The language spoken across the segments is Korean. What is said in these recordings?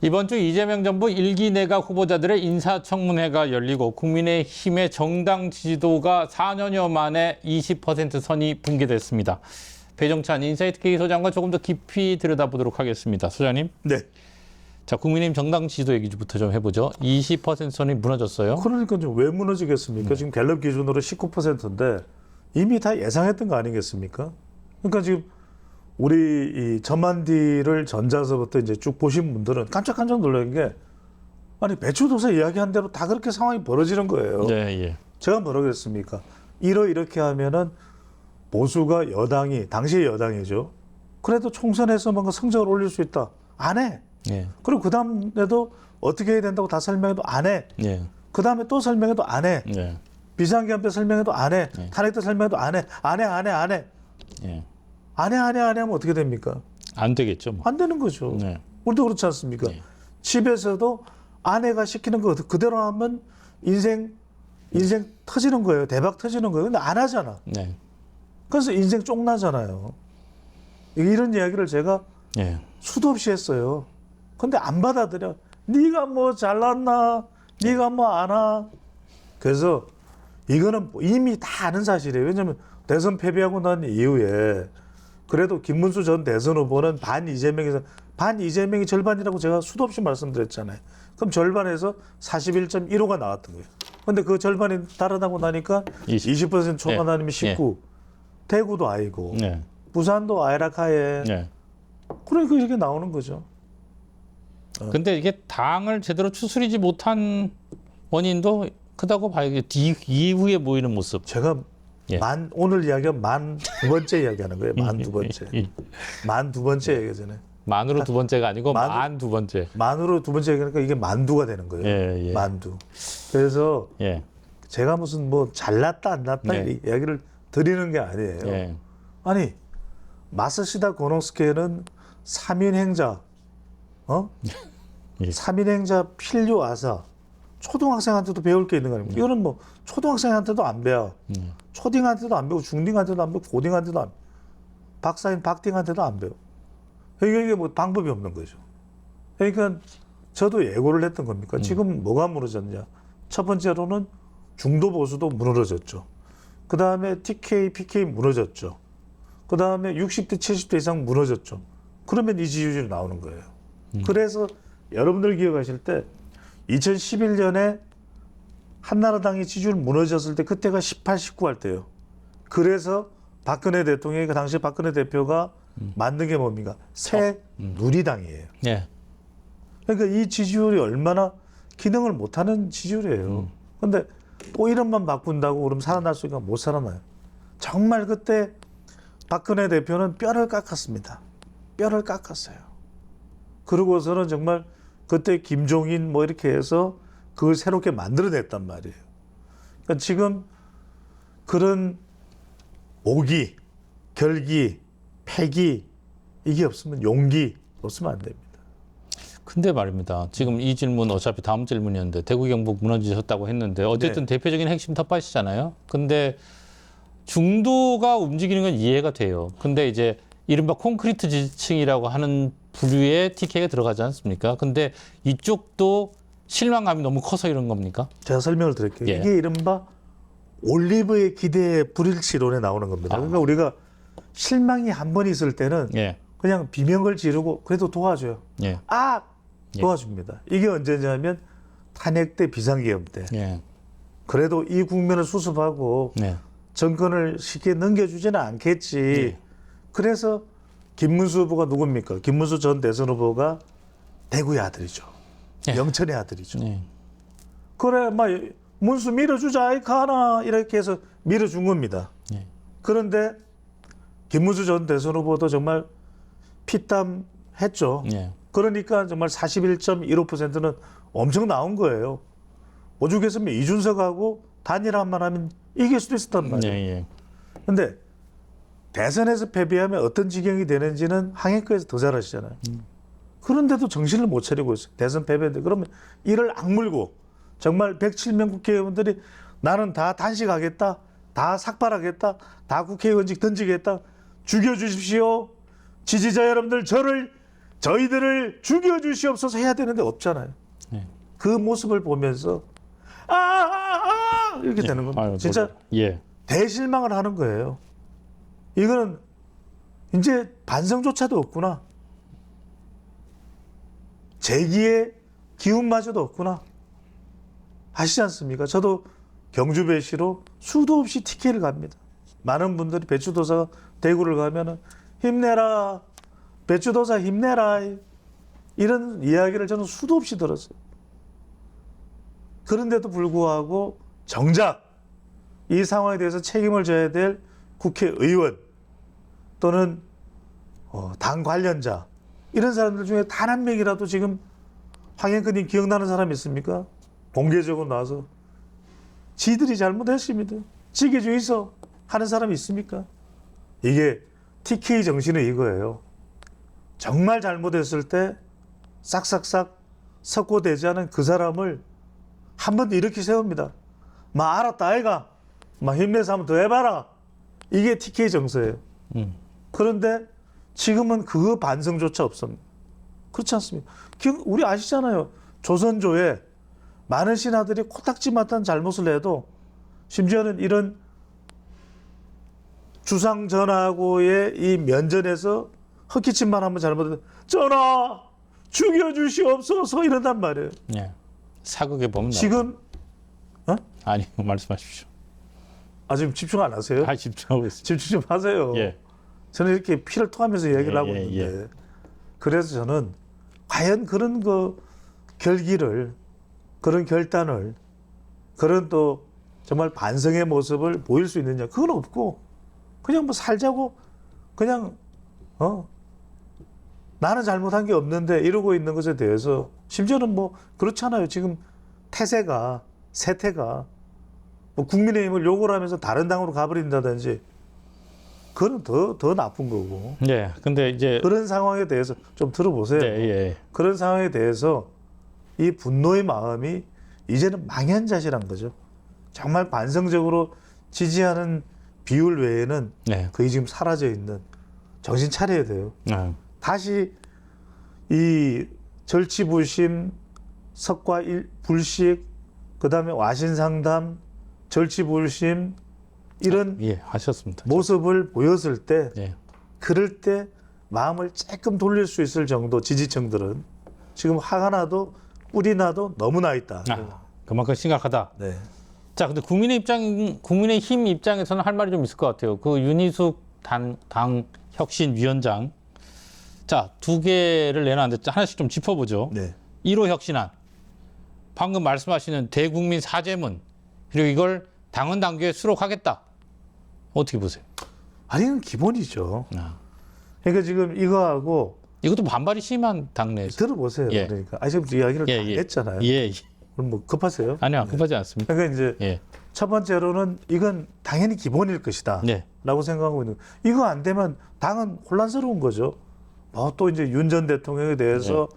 이번 주 이재명 정부 1기 내각 후보자들의 인사청문회가 열리고 국민의힘의 정당 지지도가 4년여 만에 20% 선이 붕괴됐습니다. 배종찬 인사이트 K 소장과 조금 더 깊이 들여다보도록 하겠습니다. 소장님. 네. 자, 국민의힘 정당 지지도 얘기부터 좀 해보죠. 20% 선이 무너졌어요. 그러니까 좀 왜 무너지겠습니까? 지금 갤럽 기준으로 19%인데 이미 다 예상했던 거 아니겠습니까? 그러니까 지금 우리 이 전만디를 전자서부터 이제 쭉 보신 분들은 깜짝깜짝 놀란 게 아니 배추도사 이야기한 대로 다 그렇게 상황이 벌어지는 거예요. 네, 예. 제가 뭐라고 했습니까? 이렇게 하면은 보수가 여당이 당시의 여당이죠. 그래도 총선에서 뭔가 성적을 올릴 수 있다. 안 해. 예. 그리고 그 다음에도 어떻게 해야 된다고 다 설명해도 안 해. 예. 그 다음에 또 설명해도 안 해. 예. 비상계엄 때 설명해도 안 해. 네. 탄핵 때 설명해도 안 해. 안 해. 예. 안 해 하면 어떻게 됩니까? 안 되겠죠. 뭐. 안 되는 거죠. 네. 우리도 그렇지 않습니까? 네. 집에서도 아내가 시키는 거 그대로 하면 인생 터지는 거예요. 대박 터지는 거예요. 근데 안 하잖아. 네. 그래서 인생 쪽나잖아요. 이런 이야기를 제가 예. 수도 없이 했어요. 근데 안 받아들여. 네가 뭐 잘났나? 네가 뭐 아나? 그래서 이거는 이미 다 아는 사실이에요. 왜냐하면 대선 패배하고 난 이후에 그래도 김문수 전 대선 후보는 반 이재명이 절반이라고 제가 수도 없이 말씀드렸잖아요. 그럼 절반에서 41.15가 나왔던 거예요. 근데 그 절반이 달아나고 나니까 20% 초반하면 19. 대구도 아니고 네. 부산도 아이라카에. 네. 그러니까 이렇게 나오는 거죠. 근데 이게 당을 제대로 추스리지 못한 원인도 크다고 봐야겠죠. 이후에 보이는 모습. 제가 예. 오늘 이야기가 만 두 번째 이야기하는 거예요. 만 두 번째. 만 두 번째 얘기잖아요. 만으로 두 번째가 아니고 만 두 번째. 만으로 두 번째 얘기하니까 이게 만두가 되는 거예요. 예, 예. 만두. 그래서 예. 제가 무슨 뭐 잘났다 안 났다 예. 이야기를 드리는 게 아니에요. 예. 아니 마사시다 고노스케는 3인 행자, 예. 3인 행자 필요 아사. 초등학생한테도 배울 게 있는 거 아닙니까? 이거는 뭐 초등학생한테도 안 배워. 초딩한테도 안 배우고 중딩한테도 안 배우고 고딩한테도 안 배워. 박사인 박딩한테도 안 배워. 이게 뭐 방법이 없는 거죠. 그러니까 저도 예고를 했던 겁니까? 지금 뭐가 무너졌냐? 첫 번째로는 중도 보수도 무너졌죠. 그 다음에 TK, PK 무너졌죠. 그 다음에 60대, 70대 이상 무너졌죠. 그러면 이 지지율이 나오는 거예요. 그래서 여러분들 기억하실 때 2011년에 한나라당이 지지율 무너졌을 때 그때가 18, 19 할 때요. 그래서 박근혜 대통령이 그 당시 박근혜 대표가 만든 게 뭡니까? 새 누리당이에요. 예. 그러니까 이 지지율이 얼마나 기능을 못하는 지지율이에요. 근데 또 이름만 바꾼다고 그러면 살아날 수 있을까? 못 살아나요. 정말 그때 박근혜 대표는 뼈를 깎았습니다. 뼈를 깎았어요. 그러고서는 정말 그때 김종인 뭐 이렇게 해서 그걸 새롭게 만들어냈단 말이에요. 그러니까 지금 그런 오기, 결기, 패기 이게 없으면 용기 없으면 안 됩니다. 근데 말입니다. 지금 이 질문 어차피 다음 질문이었는데 대구 경북 무너지셨다고 했는데 어쨌든 대표적인 핵심 텃밭이잖아요. 근데 중도가 움직이는 건 이해가 돼요. 근데 이제 이른바 콘크리트 지지층이라고 하는 부류의 TK가 들어가지 않습니까? 근데 이쪽도 실망감이 너무 커서 이런 겁니까? 제가 설명을 드릴게요. 예. 이게 이른바 올리브의 기대에 불일치론에 나오는 겁니다. 그러니까 우리가 실망이 한 번 있을 때는 예. 그냥 비명을 지르고 그래도 도와줘요. 예. 도와줍니다. 이게 언제냐면 탄핵 때 비상계엄 때. 예. 그래도 이 국면을 수습하고 네. 정권을 쉽게 넘겨주지는 않겠지. 예. 그래서 김문수 후보가 누굽니까? 김문수 전 대선 후보가 대구의 아들이죠. 예. 영천의 아들이죠. 예. 그래, 막 문수 밀어주자, 이 가나 이렇게 해서 밀어준 겁니다. 예. 그런데 김문수 전 대선 후보도 정말 피땀 했죠. 예. 그러니까 정말 41.15%는 엄청 나온 거예요. 오죽했으면 이준석하고 단일화만 하면 이길 수도 있었단 말이에요. 예. 근데 대선에서 패배하면 어떤 지경이 되는지는 항해권에서 더 잘 아시잖아요. 그런데도 정신을 못 차리고 있어요. 대선 패배인데 그러면 이를 악물고 정말 107명 국회의원들이 나는 다 단식하겠다. 다 삭발하겠다. 다 국회의원직 던지겠다. 죽여주십시오. 지지자 여러분들 저를 저희들을 죽여주시옵소서 해야 되는데 없잖아요. 예. 그 모습을 보면서 이렇게 되는 겁니다. 아유, 진짜 예. 대실망을 하는 거예요. 이거는 이제 반성조차도 없구나. 재기의 기운마저도 없구나. 아시지 않습니까? 저도 경주배시로 수도 없이 TK를 갑니다. 많은 분들이 배추도사 대구를 가면은 힘내라, 배추도사 힘내라, 이런 이야기를 저는 수도 없이 들었어요. 그런데도 불구하고 정작 이 상황에 대해서 책임을 져야 될 국회의원 또는 당 관련자 이런 사람들 중에 단 한 명이라도 지금 황행근님 기억나는 사람 있습니까? 공개적으로 나와서 지들이 잘못했습니다. 지게주 있어 하는 사람이 있습니까? 이게 TK 정신은 이거예요. 정말 잘못했을 때 싹싹싹 석고되지 않은 그 사람을 한 번 더 이렇게 세웁니다. 마 알았다 아이가, 마 힘내서 한번 더 해봐라. 이게 TK 정서예요. 그런데 지금은 그 반성조차 없습니다. 그렇지 않습니까? 우리 아시잖아요. 조선조에 많은 신하들이 코딱지mat한 잘못을 해도 심지어는 이런 주상 전하고의 이 면전에서 헛기침만 한번 잘못해도 전하 죽여주시옵소서 이런단 말이에요. 예. 사극에 보면 지금 아니 말씀하십시오. 지금 집중 안 하세요? 집중하고 있습니다. 집중 좀 하세요. 예. 저는 이렇게 피를 토하면서 이야기를 하고 예, 있는데 그래서 저는 과연 그런 그 결기를, 그런 결단을, 그런 또 정말 반성의 모습을 보일 수 있느냐, 그건 없고 그냥 뭐 살자고 그냥 나는 잘못한 게 없는데 이러고 있는 것에 대해서 심지어는 뭐 그렇잖아요. 지금 세태가 뭐 국민의힘을 욕을 하면서 다른 당으로 가버린다든지 그건 더 나쁜 거고. 네, 근데 이제 그런 상황에 대해서 좀 들어보세요. 네, 예. 그런 상황에 대해서 이 분노의 마음이 이제는 망연자실한 거죠. 정말 반성적으로 지지하는 비율 외에는 네. 거의 지금 사라져 있는, 정신 차려야 돼요. 다시 이 절치부심, 석과불식, 그다음에 와신상담, 절치불심 이런 예, 하셨습니다. 모습을 보였을 때, 예. 그럴 때 마음을 조금 돌릴 수 있을 정도 지지층들은 지금 화가 나도 뿔이 나도 너무 나 있다. 그만큼 심각하다. 네. 자, 근데 국민의힘 입장에서는 할 말이 좀 있을 것 같아요. 그 윤희숙 당 혁신위원장, 자, 두 개를 내놨는데 하나씩 좀 짚어보죠. 네. 1호 혁신안, 방금 말씀하시는 대국민 사죄문, 그리고 이걸 당헌 당규에 수록하겠다. 어떻게 보세요? 아니, 이건 기본이죠. 그러니까 지금 이거하고 이것도 반발이 심한 당내에서. 들어보세요. 예. 그러니까 지금 이야기를 다 했잖아요. 예. 그럼 뭐 급하세요? 아니요, 급하지 않습니다. 그러니까 이제 예. 첫 번째로는 이건 당연히 기본일 것이다. 네. 라고 생각하고 있는. 이거 안 되면 당은 혼란스러운 거죠. 또 이제 윤 전 대통령에 대해서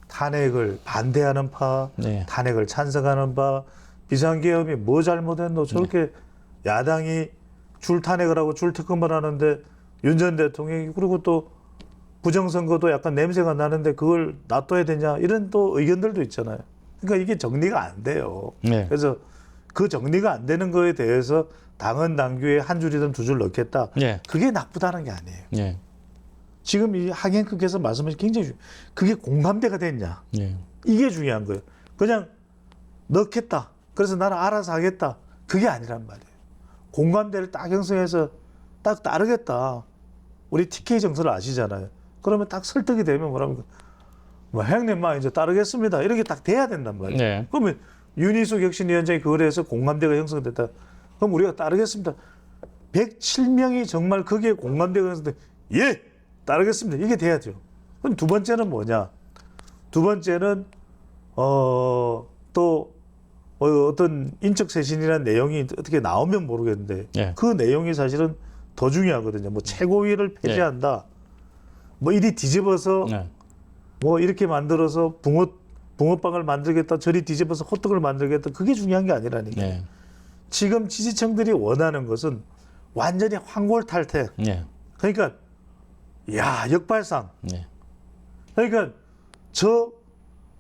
탄핵을 반대하는 파, 네. 탄핵을 찬성하는 파, 비상계엄이 뭐 잘못했노? 저렇게 야당이 줄 탄핵을 하고 줄 특검을 하는데 윤 전 대통령이, 그리고 또 부정선거도 약간 냄새가 나는데 그걸 놔둬야 되냐? 이런 또 의견들도 있잖아요. 그러니까 이게 정리가 안 돼요. 네. 그래서 그 정리가 안 되는 거에 대해서 당헌 당규에 한 줄이든 두 줄 넣겠다. 네. 그게 나쁘다는 게 아니에요. 예. 지금 이 하경크께서 말씀하신 굉장히 그게 공감대가 됐냐? 예. 이게 중요한 거예요. 그냥 넣겠다. 그래서 나는 알아서 하겠다. 그게 아니란 말이에요. 공감대를 딱 형성해서 딱 따르겠다. 우리 TK 정서를 아시잖아요. 그러면 딱 설득이 되면 뭐랍니까? 뭐 형님 막 이제 따르겠습니다. 이렇게 딱 돼야 된단 말이에요. 네. 그러면 윤희숙 혁신위원장이 그걸 해서 공감대가 형성됐다. 그럼 우리가 따르겠습니다. 107명이 정말 거기에 공감대가 형성돼. 예! 따르겠습니다. 이게 돼야죠. 그럼 두 번째는 뭐냐? 두 번째는 또 어떤 인적쇄신이라는 내용이 어떻게 나오면 모르겠는데 그 내용이 사실은 더 중요하거든요. 뭐 최고위를 폐지한다. 뭐 이리 뒤집어서 뭐 이렇게 만들어서 붕어빵을 만들겠다. 저리 뒤집어서 호떡을 만들겠다. 그게 중요한 게 아니라니까. 지금 지지층들이 원하는 것은 완전히 황골탈퇴. 그러니까 역발상. 그러니까 저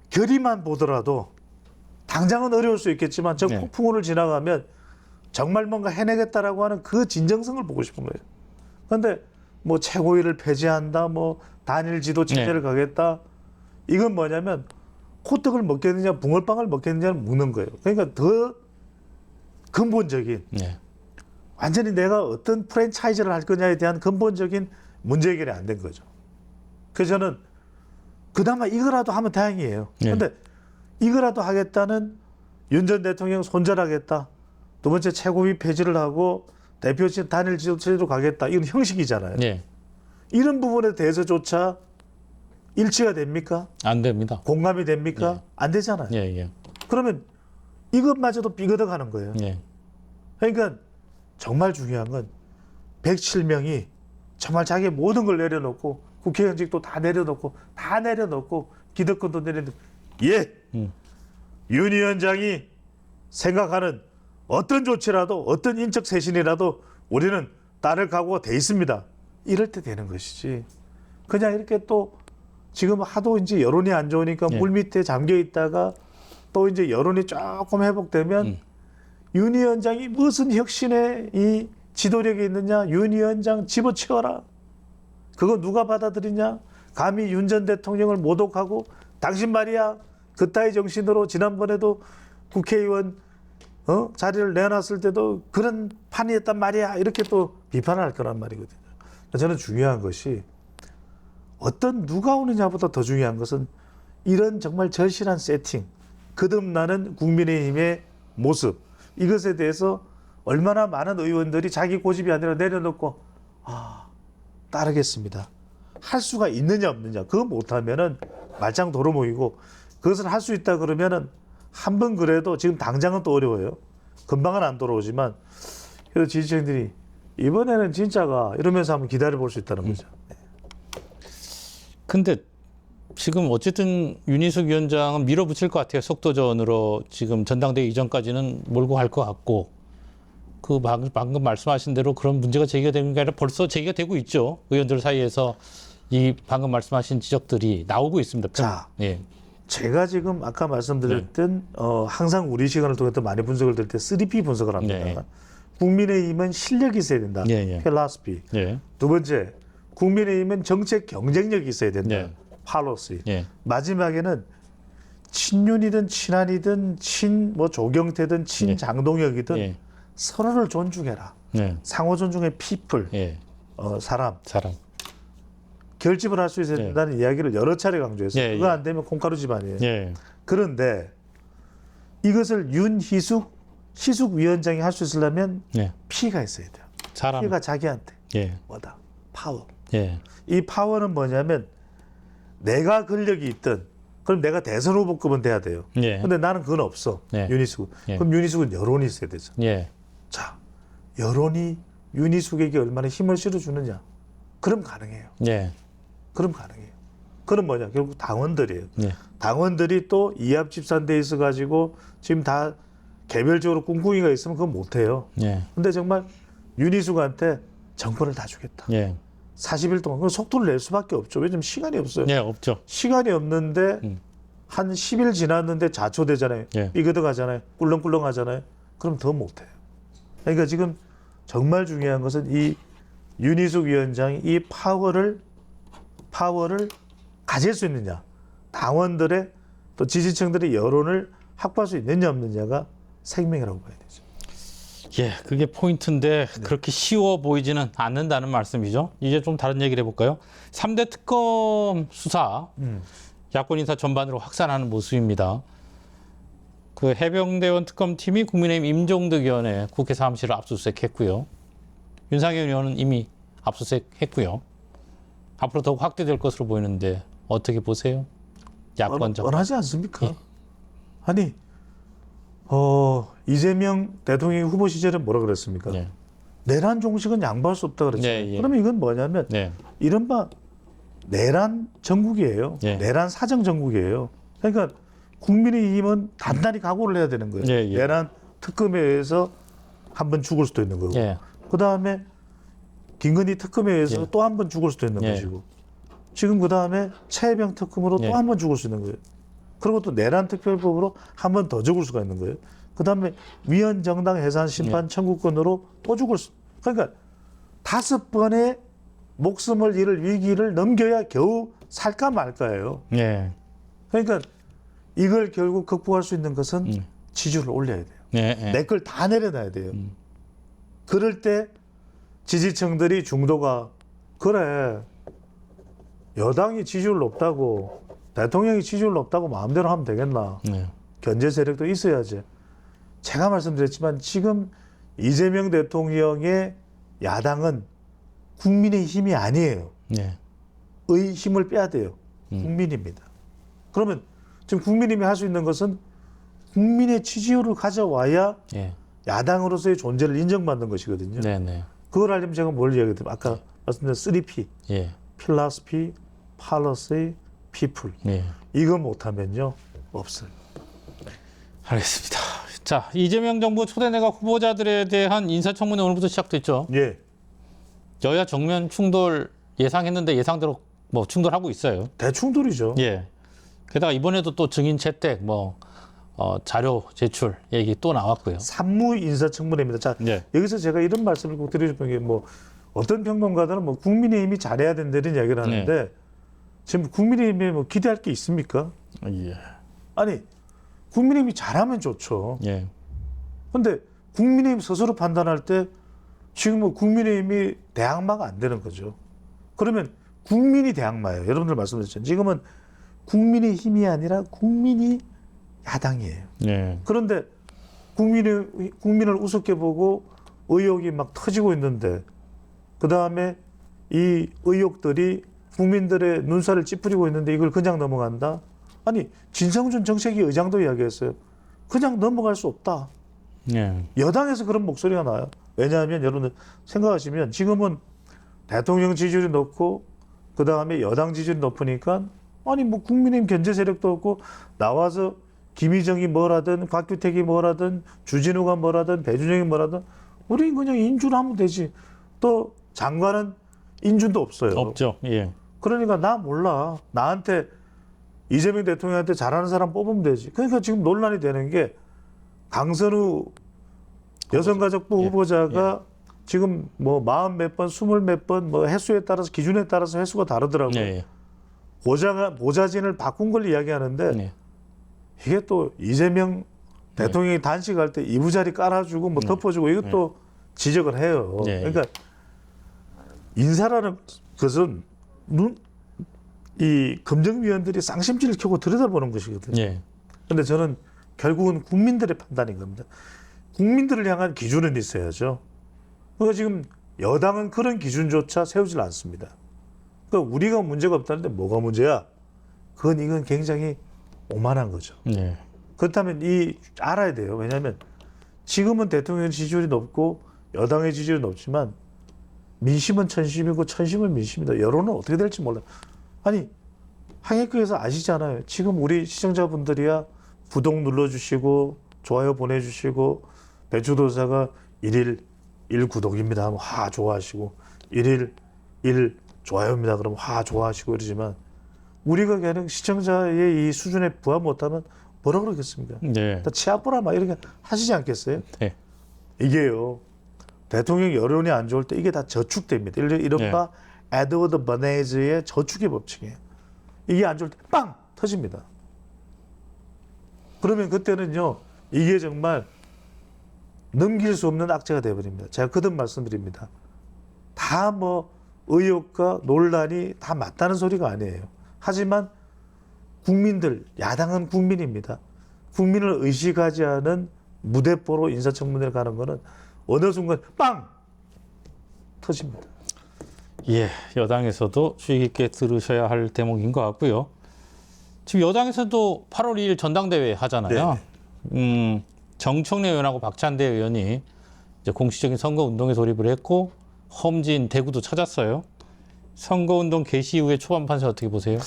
결의만 보더라도 당장은 어려울 수 있겠지만 저 네. 폭풍우를 지나가면 정말 뭔가 해내겠다라고 하는 그 진정성을 보고 싶은 거예요. 그런데 뭐 최고위를 폐지한다, 뭐 단일 지도 체제를 가겠다. 이건 뭐냐면 호떡을 먹겠느냐, 붕어빵을 먹겠느냐를 묻는 거예요. 그러니까 더 근본적인 네. 완전히 내가 어떤 프랜차이즈를 할 거냐에 대한 근본적인 문제 해결이 안 된 거죠. 그래서 저는 그나마 이거라도 하면 다행이에요. 네. 그런데 이거라도 하겠다는 윤 전 대통령 손절하겠다. 두 번째 최고위 폐지를 하고 대표실 단일 지도체제로 가겠다. 이건 형식이잖아요. 네. 이런 부분에 대해서조차 일치가 됩니까? 안 됩니다. 공감이 됩니까? 안 되잖아요. 예, 예. 그러면 이것마저도 삐거덕하는 거예요. 예. 그러니까 정말 중요한 건 107명이 정말 자기의 모든 걸 내려놓고 국회의원직도 다 내려놓고 기득권도 내려놓고 예! 윤 위원장이 생각하는 어떤 조치라도 어떤 인적 쇄신이라도 우리는 따를 각오가 돼 있습니다. 이럴 때 되는 것이지. 그냥 이렇게 또 지금 하도 이제 여론이 안 좋으니까 예. 물 밑에 잠겨 있다가 또 이제 여론이 조금 회복되면 윤 위원장이 무슨 혁신의 이 지도력이 있느냐, 윤 위원장 집어치워라. 그거 누가 받아들이냐? 감히 윤 전 대통령을 모독하고 당신 말이야 그따위 정신으로 지난번에도 국회의원 자리를 내놨을 때도 그런 판이었단 말이야. 이렇게 또 비판을 할 거란 말이거든요. 저는 중요한 것이 어떤 누가 오느냐보다 더 중요한 것은 이런 정말 절실한 세팅, 거듭나는 국민의힘의 모습, 이것에 대해서 얼마나 많은 의원들이 자기 고집이 아니라 내려놓고 따르겠습니다. 할 수가 있느냐 없느냐. 그거 못하면은 말짱 도루묵이고, 그것을 할 수 있다 그러면은 한 번 그래도 지금 당장은 또 어려워요. 금방은 안 돌아오지만 그래도 지지층들이 이번에는 진짜가 이러면서 한번 기다려 볼 수 있다는 거죠. 근데 지금 어쨌든 윤희숙 위원장은 밀어붙일 것 같아요. 속도전으로 지금 전당대회 이전까지는 몰고 갈 것 같고, 그 방금 말씀하신 대로 그런 문제가 제기가 되는 게 아니라 벌써 제기가 되고 있죠. 의원들 사이에서 이 방금 말씀하신 지적들이 나오고 있습니다. 자, 예. 제가 지금 아까 말씀드렸던 항상 우리 시간을 통해서 많이 분석을 들 때 3P 분석을 합니다. 네. 국민의힘은 실력이 있어야 된다. 예, 예. 필라스피. 예. 두 번째, 국민의힘은 정책 경쟁력이 있어야 된다. 네. 팔로시. 예. 마지막에는 친윤이든 친한이든 뭐 조경태든 친장동혁이든 예. 서로를 존중해라. 예. 상호 존중의 피플, 예. 사람. 결집을 결집을 할 수 있어야 된다는 이야기를 여러 차례 강조했어요. 예, 그거 예. 안 되면 콩가루 집안이에요. 예. 그런데 이것을 희숙 위원장이 할 수 있으려면 예. 피가 있어야 돼요. 사람. 피가 자기한테 예. 뭐다? 파워. 예. 이 파워는 뭐냐면 내가 권력이 있든 그럼 내가 대선 후보급은 돼야 돼요. 예. 근데 나는 그건 없어. 예. 윤희숙. 예. 그럼 윤희숙은 여론이 있어야 되죠. 예. 자, 여론이 윤희숙에게 얼마나 힘을 실어주느냐. 그럼 가능해요. 예. 그럼 가능해요. 그럼 뭐냐? 결국 당원들이에요. 예. 당원들이 또 이합 집산돼 있어 가지고 지금 다 개별적으로 꿍꿍이가 있으면 그건 못해요. 예. 근데 정말 윤희숙한테 정권을 다 주겠다. 예. 40일 동안 그 속도를 낼 수밖에 없죠. 왜냐면 시간이 없어요. 예. 없죠. 시간이 없는데 한 10일 지났는데 자초되잖아요. 예. 삐그덕하잖아요. 꿀렁꿀렁하잖아요. 그럼 더 못해요. 그러니까 지금 정말 중요한 것은 이 윤희숙 위원장이 이 파워를 가질 수 있느냐, 당원들의 또 지지층들의 여론을 확보할 수 있느냐 없느냐가 생명이라고 봐야 되죠. 예, 그게 포인트인데 그렇게 쉬워 보이지는 않는다는 말씀이죠. 이제 좀 다른 얘기를 해볼까요? 3대 특검 수사, 야권 인사 전반으로 확산하는 모습입니다. 그 해병대원 특검팀이 국민의힘 임종득 의원의 국회 사무실을 압수수색했고요. 윤상현 의원은 이미 압수수색했고요. 앞으로 더욱 확대될 것으로 보이는데 어떻게 보세요? 야권적. 뻔하지 않습니까? 예. 아니, 이재명 대통령 후보 시절에 뭐라 그랬습니까? 예. 내란 종식은 양보할 수 없다 그랬잖아요. 예, 예. 그러면 이건 뭐냐면 네. 이른바 내란 정국이에요. 예. 내란 사정 정국이에요. 그러니까 국민의힘은 단단히 각오를 해야 되는 거예요. 예, 예. 내란 특검에 의해서 한 번 죽을 수도 있는 거고, 예. 그 다음에 김건희 특검에 의해서 예. 또 한 번 죽을 수도 있는 예. 것이고, 지금 그 다음에 최혜병 특검으로 예. 또 한 번 죽을 수 있는 거예요. 그리고 또 내란 특별법으로 한 번 더 죽을 수가 있는 거예요. 그 다음에 위헌 정당 해산 심판 청구권으로 또 죽을 수. 그러니까 5번의 목숨을 잃을 위기를 넘겨야 겨우 살까 말까예요. 예. 그러니까 이걸 결국 극복할 수 있는 것은 지지율을 올려야 돼요. 예. 예. 내 걸 다 내려놔야 돼요. 그럴 때 지지층들이 중도가 그래 여당이 지지율 높다고 대통령이 지지율 높다고 마음대로 하면 되겠나. 네. 견제 세력도 있어야지. 제가 말씀드렸지만 지금 이재명 대통령의 야당은 국민의 힘이 아니에요. 네. 의 힘을 빼야 돼요. 국민입니다. 그러면 지금 국민님이 할 수 있는 것은 국민의 지지율을 가져와야 예. 야당으로서의 존재를 인정받는 것이거든요. 네. 네. 그걸 하려면 제가 뭘 이야기했냐면 아까 말씀드린 3P, 예. 필라스피, 팔러시, 피플. 예. 이거 못하면요 없어요. 알겠습니다. 자, 이재명 정부 초대 내각 후보자들에 대한 인사청문회 오늘부터 시작됐죠. 예, 여야 정면 충돌 예상했는데 예상대로 뭐 충돌하고 있어요. 대충돌이죠. 예. 게다가 이번에도 또 증인 채택, 자료 제출 얘기 또 나왔고요. 산무 인사청문회입니다. 자, 예. 여기서 제가 이런 말씀을 꼭 드리고 싶은 게 어떤 평론가들은 국민의힘이 잘해야 된다는 이야기를 하는데 지금 국민의힘에 기대할 게 있습니까? 예. 아니, 국민의힘이 잘하면 좋죠. 예. 근데 국민의힘 스스로 판단할 때 지금 국민의힘이 대항마가 안 되는 거죠. 그러면 국민이 대항마예요. 여러분들 말씀드렸죠. 지금은 국민의 힘이 아니라 국민이 야당이에요. 예. 그런데 국민을 우습게 보고 의혹이 막 터지고 있는데 그 다음에 이 의혹들이 국민들의 눈살을 찌푸리고 있는데 이걸 그냥 넘어간다? 아니 진성준 정책위 의장도 이야기했어요. 그냥 넘어갈 수 없다. 예. 여당에서 그런 목소리가 나요. 왜냐하면 여러분들 생각하시면 지금은 대통령 지지율이 높고 그 다음에 여당 지지율이 높으니까 아니 국민의힘 견제 세력도 없고 나와서 김희정이 뭐라든 곽규택이 뭐라든 주진우가 뭐라든 배준영이 뭐라든 우리는 그냥 인준을 하면 되지. 또 장관은 인준도 없어요. 없죠. 예. 그러니까 나 몰라. 나한테 이재명 대통령한테 잘하는 사람 뽑으면 되지. 그러니까 지금 논란이 되는 게 강선우 여성가족부 후보자가 지금 40 몇 번, 20 몇 번 횟수에 따라서 기준에 따라서 횟수가 다르더라고요. 예. 보좌진을 바꾼 걸 이야기하는데 예. 이게 또 이재명 대통령이 단식할 때 이부자리 깔아주고 덮어주고 이것도 지적을 해요. 예. 그러니까 인사라는 것은 이 검증위원들이 쌍심지를 켜고 들여다보는 것이거든요. 예. 근데 저는 결국은 국민들의 판단인 겁니다. 국민들을 향한 기준은 있어야죠. 그러니까 지금 여당은 그런 기준조차 세우질 않습니다. 그러니까 우리가 문제가 없다는데 뭐가 문제야? 이건 굉장히 오만한 거죠. 예. 그렇다면 알아야 돼요. 왜냐하면 지금은 대통령 지지율이 높고 여당의 지지율이 높지만 민심은 천심이고 천심은 민심이다. 여론은 어떻게 될지 몰라요. 아니 항해국에서 아시잖아요. 지금 우리 시청자분들이야 구독 눌러주시고 좋아요 보내주시고 배추도사가 1일 1 구독입니다 하면 좋아하시고 1일 1 좋아요입니다 그러면 좋아하시고 이러지만 우리가 그냥 시청자의 이 수준에 부합 못하면 뭐라 그러겠습니까? 네. 치아보라 막 이렇게 하시지 않겠어요? 네. 이게요. 대통령 여론이 안 좋을 때 이게 다 저축됩니다. 이른바 에드워드 버네이즈의 저축의 법칙이에요. 이게 안 좋을 때 빵 터집니다. 그러면 그때는요. 이게 정말 넘길 수 없는 악재가 되어버립니다. 제가 거듭 말씀드립니다. 다 의혹과 논란이 다 맞다는 소리가 아니에요. 하지만 국민들, 야당은 국민입니다. 국민을 의식하지 않은 무대뽀로 인사청문회를 가는 거는 어느 순간 빵! 터집니다. 예, 여당에서도 주의 깊게 들으셔야 할 대목인 것 같고요. 지금 여당에서도 8월 2일 전당대회 하잖아요. 정청래 의원하고 박찬대 의원이 이제 공식적인 선거운동에 돌입을 했고 험지인 대구도 찾았어요. 선거운동 개시 이후에 초반 판세 어떻게 보세요?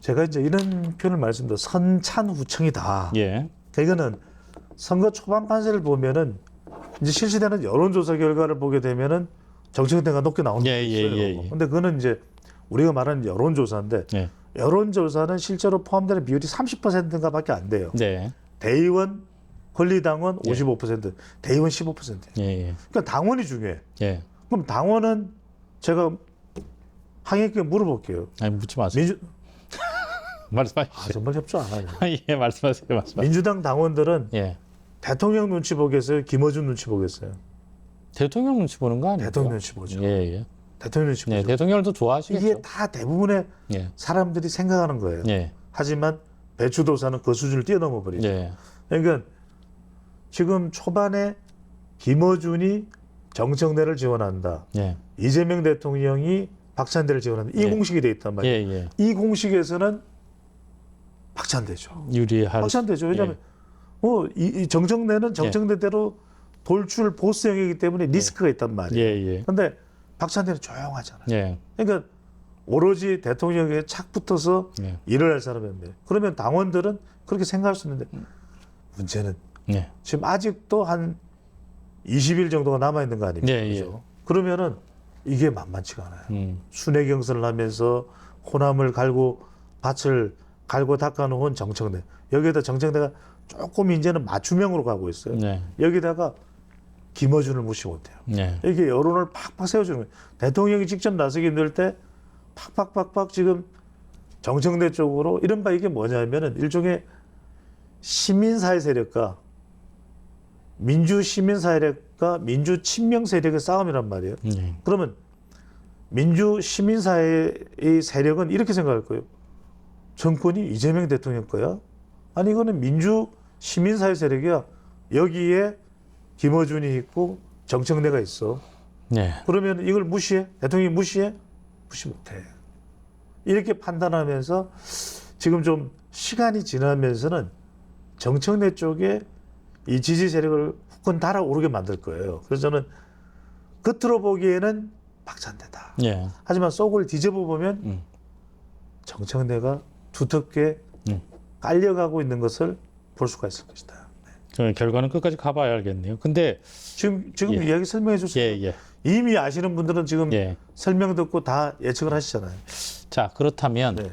제가 이제 이런 표현을 말씀드려 선찬후청이다. 예. 이거는 선거 초반 판세를 보면은 이제 실시되는 여론조사 결과를 보게 되면은 정책대가 높게 나오는 게 있어요. 근데 그거는 이제 우리가 말하는 여론조사인데 예. 여론조사는 실제로 포함되는 비율이 30%인가밖에 안 돼요. 네. 대의원, 권리당원 예. 55%, 대의원 15%예요. 예. 예. 그러니까 당원이 중요해. 예. 그럼 당원은 제가 항의께 물어볼게요. 아니 묻지 마세요. 말씀하십시오. 정말 협조 안 하네. 예, 말씀하세요. 민주당 당원들은 예. 대통령 눈치 보겠어요? 김어준 눈치 보겠어요? 대통령 눈치 보는 거 아니에요? 대통령 눈치 보죠. 예, 예. 대통령 눈치 네, 보죠. 대통령도 좋아하시겠죠. 이게 다 대부분의 예. 사람들이 생각하는 거예요. 예. 하지만 배추도사는 그 수준을 뛰어넘어 버리죠. 예. 그러니까 지금 초반에 김어준이 정청래를 지원한다. 예. 이재명 대통령이 박찬대를 지원한다. 이 예. 공식이 돼 있단 예. 말이에요. 예. 이 공식에서는 박찬대죠. 유리할 박찬대죠. 왜냐하면 예. 이 정청래는 정청래대로 돌출 보스형이기 때문에 리스크가 있단 말이에요. 예, 예. 그런데 박찬대는 조용하잖아요. 예. 그러니까 오로지 대통령에 착 붙어서 예. 일을 할 사람인데 그러면 당원들은 그렇게 생각할 수 있는데 문제는 예. 지금 아직도 한 20일 정도가 남아 있는 거 아닙니까? 예, 예. 그죠? 그러면은 이게 만만치가 않아요. 순회 경선을 하면서 호남을 갈고 밭을 갈고 닦아놓은 정청래. 여기에다 정청래가 조금 이제는 맞춤형으로 가고 있어요. 네. 여기다가 김어준을 무시 못해요. 네. 이게 여론을 팍팍 세워주는 거예요. 대통령이 직접 나서기 힘들 때 팍팍팍팍 지금 정청래 쪽으로 이른바 이게 뭐냐면은 일종의 시민사회 세력과 민주 시민사회력과 민주 친명 세력의 싸움이란 말이에요. 네. 그러면 민주 시민사회의 세력은 이렇게 생각할 거예요. 정권이 이재명 대통령 거야? 아니 이거는 민주 시민사회 세력이야. 여기에 김어준이 있고 정청래가 있어. 네. 그러면 이걸 무시해? 대통령이 무시해? 무시 못해. 이렇게 판단하면서 지금 좀 시간이 지나면서는 정청래 쪽에 이 지지 세력을 후끈 달아오르게 만들 거예요. 그래서 저는 겉으로 보기에는 박찬대다. 예. 하지만 속을 뒤집어 보면 정청래가 두텁게 깔려가고 있는 것을 볼 수가 있을 것이다. 저 결과는 끝까지 가봐야 알겠네요. 근데 지금 예. 이야기 설명해 줬어요. 예, 예. 이미 아시는 분들은 지금 예. 설명 듣고 다 예측을 하시잖아요. 자, 그렇다면 네.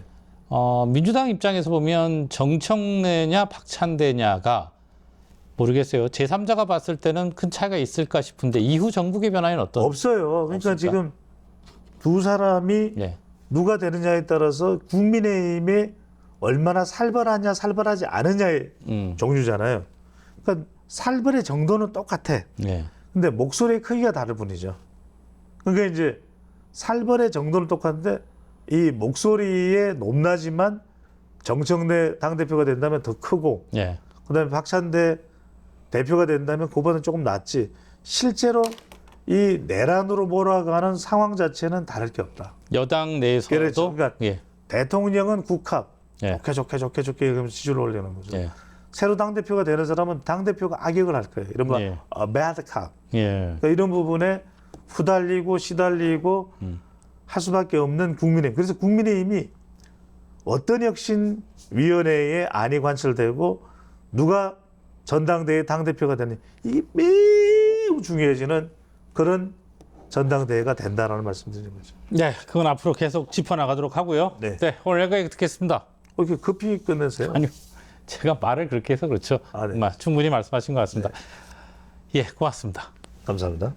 민주당 입장에서 보면 정청래냐 박찬대냐가 모르겠어요. 제3자가 봤을 때는 큰 차이가 있을까 싶은데 이후 정국의 변화는 어떤? 없어요. 그러니까 없습니까? 지금 두 사람이 예. 누가 되느냐에 따라서 국민의힘이 얼마나 살벌하냐 살벌하지 않느냐의 종류잖아요. 그러니까 살벌의 정도는 똑같아. 예. 근데 목소리의 크기가 다를 뿐이죠. 그러니까 이제 살벌의 정도는 똑같은데 이 목소리의 높낮이만 정청래 당대표가 된다면 더 크고 예. 그다음에 박찬대 대표가 된다면 그보다는 조금 낫지. 실제로 이 내란으로 몰아가는 상황 자체는 다를 게 없다. 여당 내에서도 그렇죠. 그러니까 예. 대통령은 국합 예. 좋게 이러면서 지지를 올리는 거죠. 예. 새로 당대표가 되는 사람은 당대표가 악역을 할 거예요. 이른바 예. bad cop. 예. 그러니까 이런 부분에 후달리고 시달리고 할 수밖에 없는 국민의힘. 그래서 국민의힘이 어떤 혁신위원회에 안이 관철되고 누가 전당대회 당대표가 되는 이게 매우 중요해지는 그런 전당대회가 된다라는 말씀드리는 거죠. 네, 그건 앞으로 계속 짚어나가도록 하고요. 네. 오늘 여기까지 듣겠습니다. 이렇게 급히 끝내세요? 아니요, 제가 말을 그렇게 해서 그렇죠. 아, 네. 충분히 말씀하신 것 같습니다. 예, 고맙습니다. 감사합니다.